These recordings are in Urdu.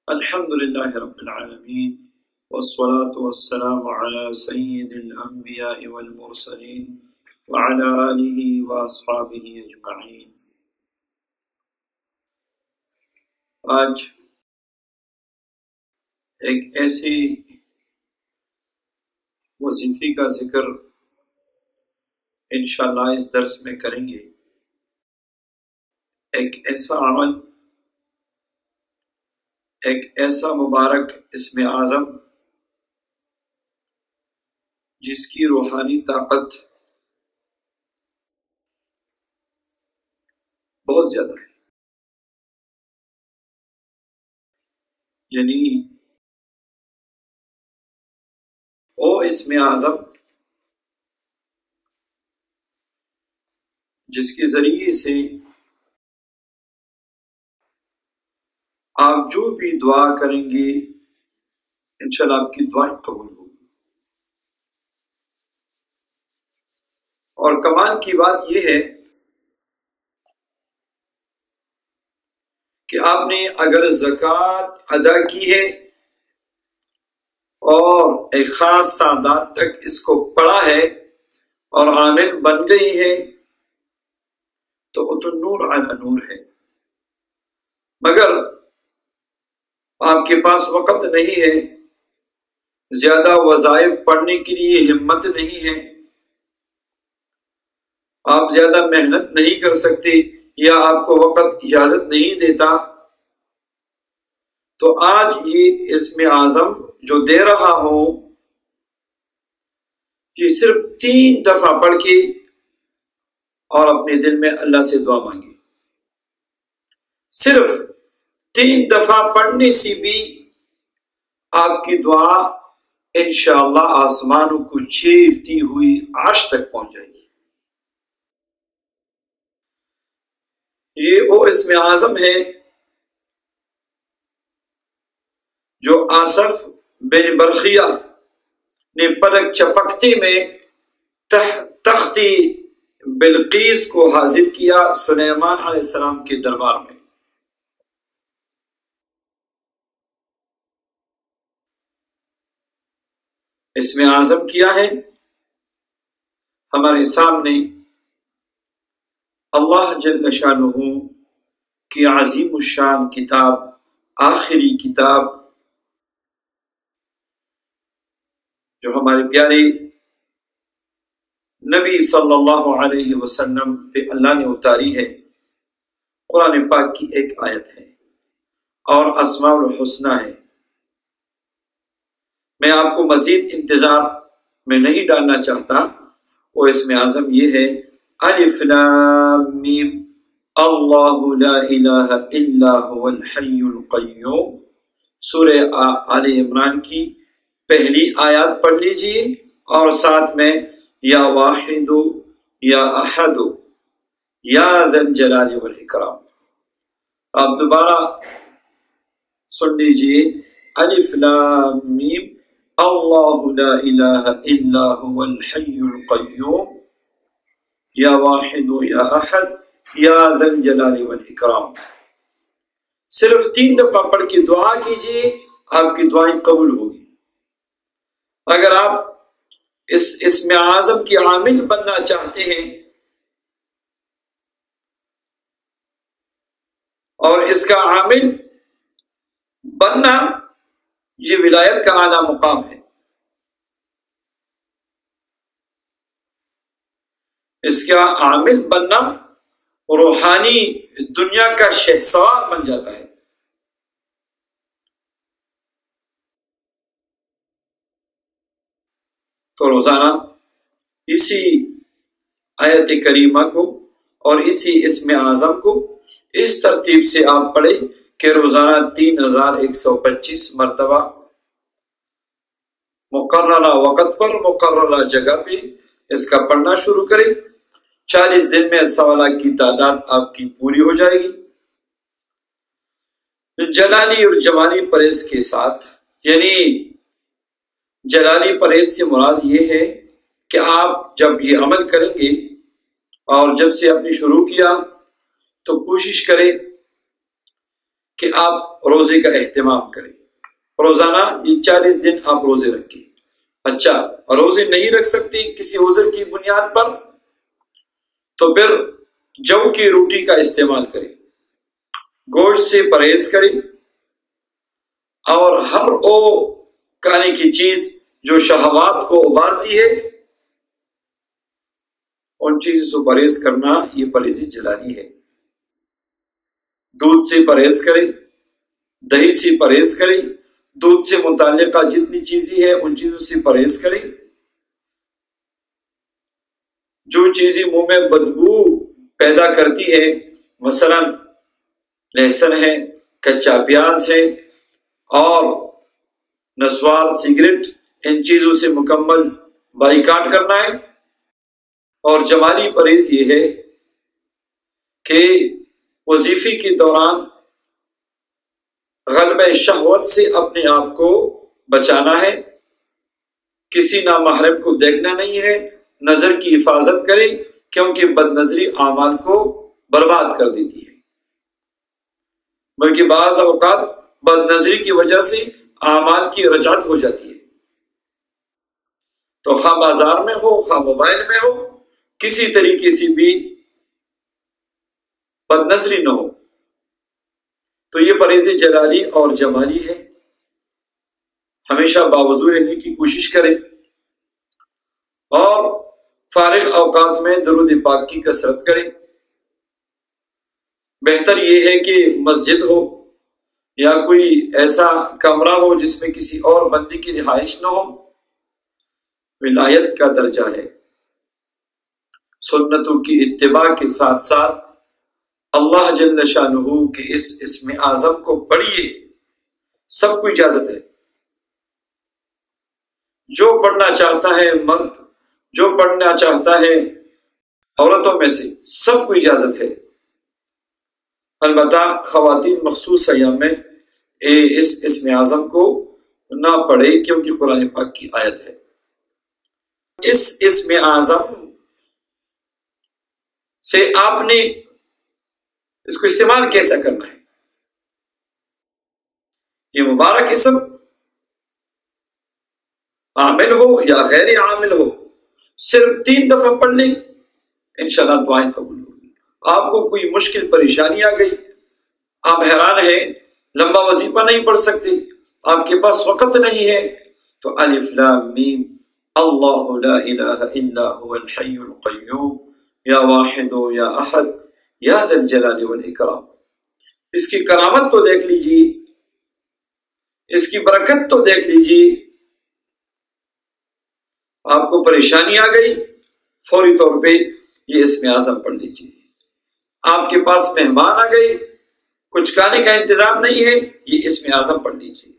الحمد لله رب العالمين والصلاة والسلام على سيد الأنبياء والمرسلين وعلى آله وأصحابه أجمعين۔ آج ایک ایسی وظیفے کا ذکر انشاءاللہ اس درس میں کریں گے، ایک ایسا عمل، ایک ایسا مبارک اسم اعظم جس کی روحانی طاقت بہت زیادہ ہے، یعنی وہ اسم اعظم جس کے ذریعے سے آپ جو بھی دعا کریں گے انشاءاللہ آپ کی دعائیں قبول ہوگی۔ اور کمال کی بات یہ ہے کہ آپ نے اگر زکوٰۃ ادا کی ہے اور ایک خاص تعداد تک اس کو پڑھا ہے اور عامل بن گئی ہے تو وہ تو نور علی نور ہے، مگر آپ کے پاس وقت نہیں ہے، زیادہ وظائف پڑھنے کے لیے ہمت نہیں ہے، آپ زیادہ محنت نہیں کر سکتے یا آپ کو وقت اجازت نہیں دیتا، تو آج یہ اسم اعظم جو دے رہا ہوں یہ صرف 3 دفعہ پڑھ کے اور اپنے دل میں اللہ سے دعا مانگی۔ صرف 3 دفعہ پڑھنے سے بھی آپ کی دعا انشاءاللہ آسمانوں کو چیرتی ہوئی عرش تک پہنچ جائے گی۔ یہ وہ اسم اعظم ہے جو آصف بن برخیہ نے پلک چپکتے میں تختی بلقیس کو حاضر کیا سلیمان علیہ السلام کے دربار میں۔ اسم اعظم کیا ہے؟ ہمارے سامنے اللہ جل شانہ کی عظیم الشان کتاب، آخری کتاب جو ہمارے پیارے نبی صلی اللہ علیہ وسلم پہ اللہ نے اتاری ہے، قرآن پاک کی ایک آیت ہے اور اسماء الحسنی ہے۔ میں آپ کو مزید انتظار میں نہیں ڈالنا چاہتا، وہ اسم اعظم یہ ہے الف لام میم اللہ لا الہ الا هو الحی القیوم۔ سورہ آل عمران کی پہلی آیات پڑھ لیجئے اور ساتھ میں یا واحد یا احد یا ذی الجلال والاکرام۔ آپ دوبارہ سن لیجئے الف لام میم اللہ لا الہ الا هو الحی القیوم یا واحد یا احد یا ذی الجلال والاکرام۔ صرف 3 دفعہ پڑھ کے دعا کیجئے، آپ کی دعائیں قبول ہوگی۔ اگر آپ اس اسم اعظم کے عامل بننا چاہتے ہیں اور اس کا عامل بننا یہ ولایت کا اعلیٰ مقام ہے، اس کا عامل بننا روحانی دنیا کا شہسوار بن جاتا ہے۔ تو روزانہ اسی آیت کریمہ کو اور اسی اسم اعظم کو اس ترتیب سے آپ پڑھیں کہ روزانہ 3125 مرتبہ مقررہ وقت پر مقررہ جگہ پہ اس کا پڑھنا شروع کریں۔ 40 دن میں 1.25 لاکھ کی تعداد آپ کی پوری ہو جائے گی، جلالی اور جمالی پرہیز کے ساتھ۔ یعنی جلالی پرہیز سے مراد یہ ہے کہ آپ جب یہ عمل کریں گے اور جب سے آپ نے شروع کیا تو کوشش کریں کہ آپ روزے کا اہتمام کریں، روزانہ یہ 40 دن آپ روزے رکھیں۔ اچھا، روزے نہیں رکھ سکتے کسی عذر کی بنیاد پر، تو پھر جو کی روٹی کا استعمال کریں، گوشت سے پرہیز کریں، اور ہر وہ کھانے کی چیز جو شہوات کو ابھارتی ہے ان چیزوں سے پرہیز کرنا، یہ پرہیز جلانی ہے۔ دودھ سے پرہیز کریں، دہی سے پرہیز کریں، دودھ سے متعلقہ جتنی چیزیں ہیں ان چیزوں سے پرہیز کریں۔ جو چیزیں منہ میں بدبو پیدا کرتی ہے، مثلا لہسن ہے، کچا پیاز ہے اور نسوار، سگریٹ، ان چیزوں سے مکمل بائیکاٹ کرنا ہے۔ اور جمالی پرہیز یہ ہے کہ وظیفے کے دوران غلبہ شہوت سے اپنے آپ کو بچانا ہے، کسی نامحرم کو دیکھنا نہیں ہے، نظر کی حفاظت کرے کیونکہ بد نظری اعمال کو برباد کر دیتی ہے، بلکہ بعض اوقات بد نظری کی وجہ سے اعمال کی رجعت ہو جاتی ہے۔ تو خواہ بازار میں ہو، خواہ موبائل میں ہو، کسی طریقے سے بھی بد نظری نہ ہو، تو یہ پرہیز جلالی اور جمالی ہے۔ ہمیشہ باوضو رہنے کی کوشش کریں اور فارغ اوقات میں درود پاک کی کثرت کریں۔ بہتر یہ ہے کہ مسجد ہو یا کوئی ایسا کمرہ ہو جس میں کسی اور بندے کی رہائش نہ ہو، ولایت کا درجہ ہے۔ سنتوں کی اتباع کے ساتھ ساتھ اللہ جل شانہ کے اس اسم اعظم کو پڑھیے، سب کو اجازت ہے۔ جو پڑھنا چاہتا ہے مرد، جو پڑھنا چاہتا ہے عورتوں میں سے، سب کو اجازت ہے۔ البتہ خواتین مخصوص ایام میں اس اسم اعظم کو نہ پڑھے کیونکہ قرآن پاک کی آیت ہے۔ اس اسم اعظم سے آپ نے اس کو استعمال کیسا کرنا ہے؟ یہ مبارک اسم عامل ہو یا غیر عامل ہو، صرف 3 دفعہ پڑھ لیں، انشاءاللہ دعائیں قبول ہوگی۔ آپ کو کوئی مشکل پریشانی آ گئی، آپ حیران ہیں، لمبا وظیفہ نہیں پڑھ سکتے، آپ کے پاس وقت نہیں ہے، تو الف لام میم اللہ لا الہ الا هو الحی القیوم یا واحد یا احد یا ذی الجلال والاکرام، اس کی کرامت تو دیکھ لیجیے، اس کی برکت تو دیکھ لیجیے۔ آپ کو پریشانی آ گئی، فوری طور پہ یہ اسم اعظم پڑھ لیجیے۔ آپ کے پاس مہمان آ گئے، کچھ کھانے کا انتظام نہیں ہے، یہ اسم اعظم پڑھ لیجیے۔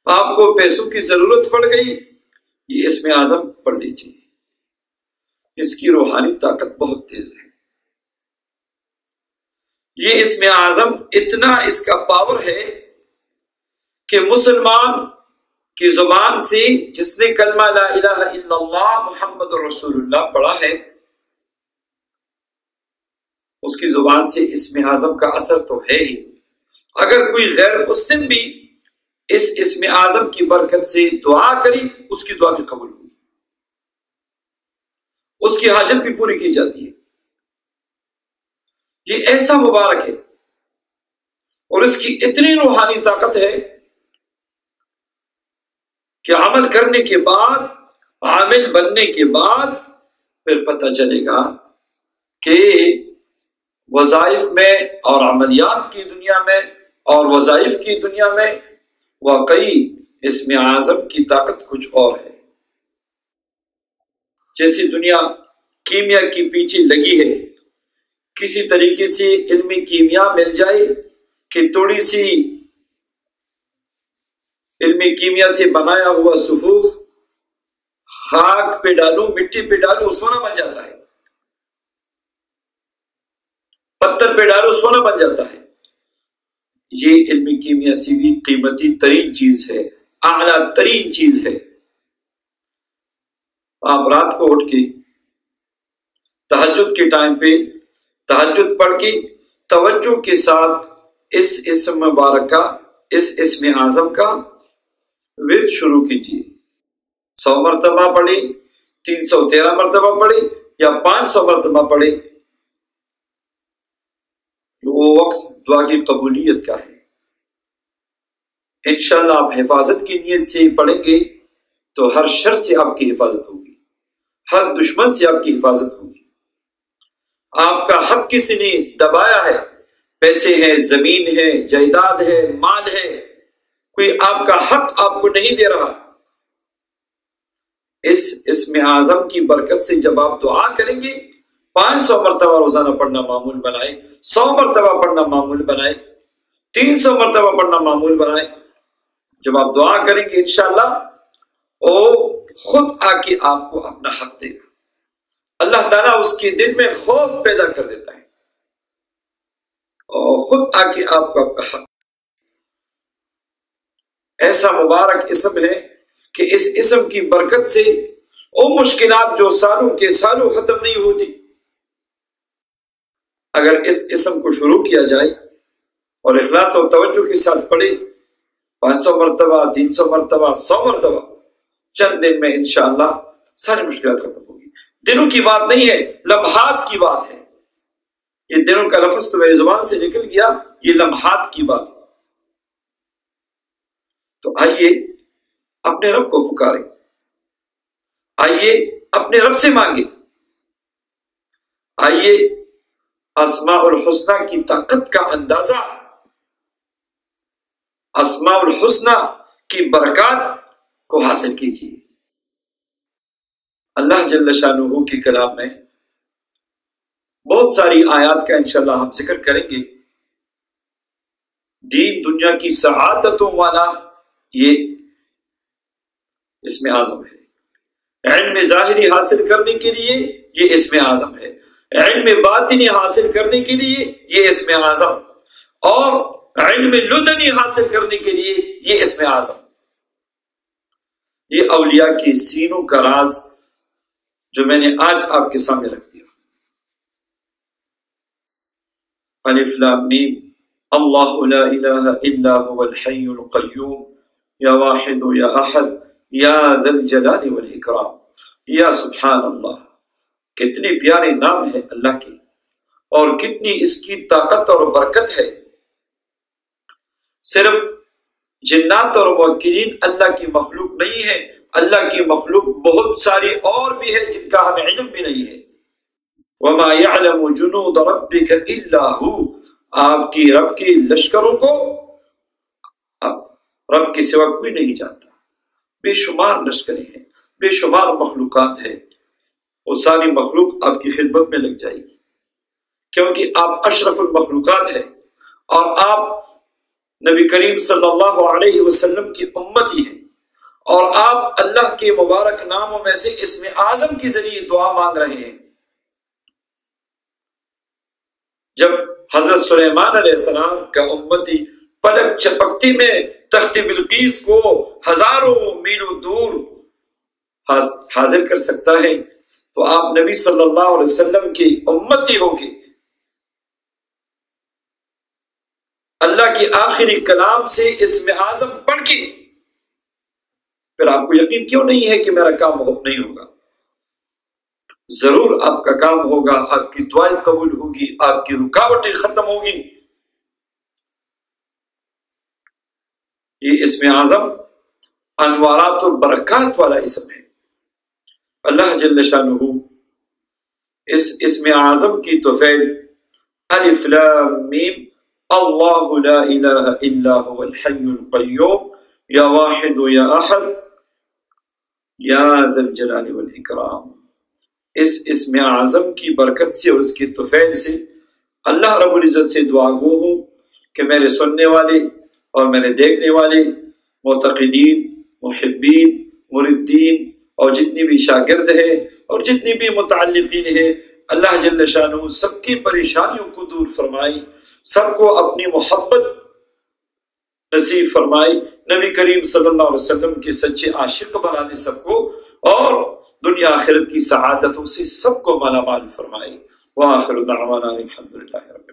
آپ کو پیسوں کی ضرورت پڑ گئی، یہ اسم اعظم پڑھ لیجیے۔ اس کی روحانی طاقت بہت تیز ہے۔ یہ اسم اعظم اتنا اس کا پاور ہے کہ مسلمان کی زبان سے جس نے کلمہ لا الہ الا اللہ محمد رسول اللہ پڑھا ہے، اس کی زبان سے اسم اعظم کا اثر تو ہے ہی۔ اگر کوئی غیر مسلم بھی اس اسم اعظم کی برکت سے دعا کری، اس کی دعا بھی قبول ہوئی، اس کی حاجت بھی پوری کی جاتی ہے۔ یہ ایسا مبارک ہے اور اس کی اتنی روحانی طاقت ہے کہ عمل کرنے کے بعد، عامل بننے کے بعد پھر پتہ چلے گا کہ وظائف میں اور عملیات کی دنیا میں اور وظائف کی دنیا میں واقعی اسم اعظم کی طاقت کچھ اور ہے۔ جیسی دنیا کیمیا کے پیچھے لگی ہے، کسی طریقے سے علمی کیمیا مل جائے کہ تھوڑی سی علمی کیمیا سے بنایا ہوا صفوف خاک پہ ڈالو، مٹی پہ ڈالو، سونا بن جاتا ہے، پتھر پہ ڈالو سونا بن جاتا ہے۔ یہ علمی کیمیا سے بھی قیمتی ترین چیز ہے، اعلیٰ ترین چیز ہے۔ آپ رات کو اٹھ کے تہجد کے ٹائم پہ تہجد پڑھ کے توجہ کے ساتھ اس اسم مبارک کا، اس اسم اعظم کا ورد شروع کیجیے. 100 مرتبہ پڑھی، 313 مرتبہ پڑھی یا 500 مرتبہ پڑھی، وہ وقت دعا کی قبولیت کا ہے. انشاءاللہ آپ حفاظت کی نیت سے پڑھیں گے تو ہر شر سے آپ کی حفاظت ہوگی، ہر دشمن سے آپ کی حفاظت ہوگی. آپ کا حق کسی نے دبایا ہے، پیسے ہیں، زمین ہے، جائیداد ہے، مال ہے، کوئی آپ کا حق آپ کو نہیں دے رہا، اس اسم اعظم کی برکت سے جب آپ دعا کریں گے، 500 مرتبہ روزانہ پڑھنا معمول بنائے، 100 مرتبہ پڑھنا معمول بنائے، 300 مرتبہ پڑھنا معمول بنائے. جب آپ دعا کریں گے انشاءاللہ وہ خود آ کے آپ کو اپنا حق دے گا. اللہ تعالیٰ اس کے دل میں خوف پیدا کر دیتا ہے اور خود آ کے آپ کو اپنا حق. ایسا مبارک اسم ہے کہ اس اسم کی برکت سے وہ مشکلات جو سالوں کے سالوں ختم نہیں ہوتی، اگر اس اسم کو شروع کیا جائے اور اخلاص و توجہ کے ساتھ پڑھے، 500 مرتبہ، 300 مرتبہ، 100 مرتبہ، چند دن میں انشاءاللہ ساری مشکلات ختم ہوگی. دنوں کی بات نہیں ہے، لمحات کی بات ہے. یہ دنوں کا لفظ تو میری زبان سے نکل گیا، یہ لمحات کی بات ہے. تو آئیے اپنے رب کو پکاریں، آئیے اپنے رب سے مانگیں، آئیے اسماء الحسنہ کی طاقت کا اندازہ، اسماء الحسنہ کی برکات کو حاصل کیجیے. اللہ جل شانہ کے کلام میں بہت ساری آیات کا انشاءاللہ ہم ذکر کریں گے. دین دنیا کی سعادتوں والا یہ اسم اعظم ہے. علم ظاہری حاصل کرنے کے لیے یہ اسم اعظم ہے، علم باطنی حاصل کرنے کے لیے یہ اسم اعظم، اور علم لدنی حاصل کرنے کے لیے یہ اسم اعظم. یہ اولیاء کے سینوں کا راز جو میں نے آج آپ کے سامنے رکھ دیا. الف لام میم، اللہ لا الہ الا هو الحی القیوم یا واحد یا احد یا ذا الجلال والاکرام. یا سبحان اللہ، کتنے پیارے نام ہیں اللہ کے اور کتنی اس کی طاقت اور برکت ہے. صرف جنات اور موکلین اللہ کی مخلوق نہیں ہے، اللہ کی مخلوق بہت ساری اور بھی ہے جن کا ہمیں علم بھی نہیں ہے. وما يعلم جنود ربك الا هو، آپ کی رب کی لشکروں کو رب کے سوا کوئی نہیں جانتا. بے شمار لشکریں ہیں، بے شمار مخلوقات ہیں، وہ ساری مخلوق آپ کی خدمت میں لگ جائے گی، کیونکہ آپ اشرف المخلوقات ہیں اور آپ نبی کریم صلی اللہ علیہ وسلم کی امتی ہیں، اور آپ اللہ کے مبارک ناموں میں سے اسم اعظم کے ذریعے دعا مانگ رہے ہیں. جب حضرت سلیمان علیہ السلام کا امتی پلک چپکتی میں تخت بلقیس کو ہزاروں میلوں دور حاضر کر سکتا ہے، تو آپ نبی صلی اللہ علیہ وسلم کی امتی ہو کے اللہ کے آخری کلام سے اسم اعظم پڑھ کے پھر آپ کو یقین کیوں نہیں ہے کہ میرا کام نہیں ہوگا؟ ضرور آپ کا کام ہوگا، آپ کی دعائیں قبول ہوگی، آپ کی رکاوٹیں ختم ہوگی. یہ اسم اعظم انوارات و برکات والا اسم ہے. اللہ جل شانہ اس اسم اعظم کی توفیل الف لام میم اللہ لا الہ الا هو الحی القیوم یا واحد یا احد یا ذا الجلال والاکرام، اس اسم اعظم کی برکت سے اور اس کی توفیل سے اللہ رب العزت سے دعا گو ہوں کہ میرے سننے والے اور میرے دیکھنے والے معتقدین، محبین، مریدین اور جتنی بھی شاگرد ہیں اور جتنی بھی متعلقین ہیں، اللہ جل شانہ سب کی پریشانیوں کو دور فرمائی، سب کو اپنی محبت نصیب فرمائی، نبی کریم صلی اللہ علیہ وسلم کے سچے عاشق بنا دے سب کو، اور دنیا آخرت کی سعادتوں سے سب کو مالا مال فرمائی. وآخر دعوانا الحمدللہ رب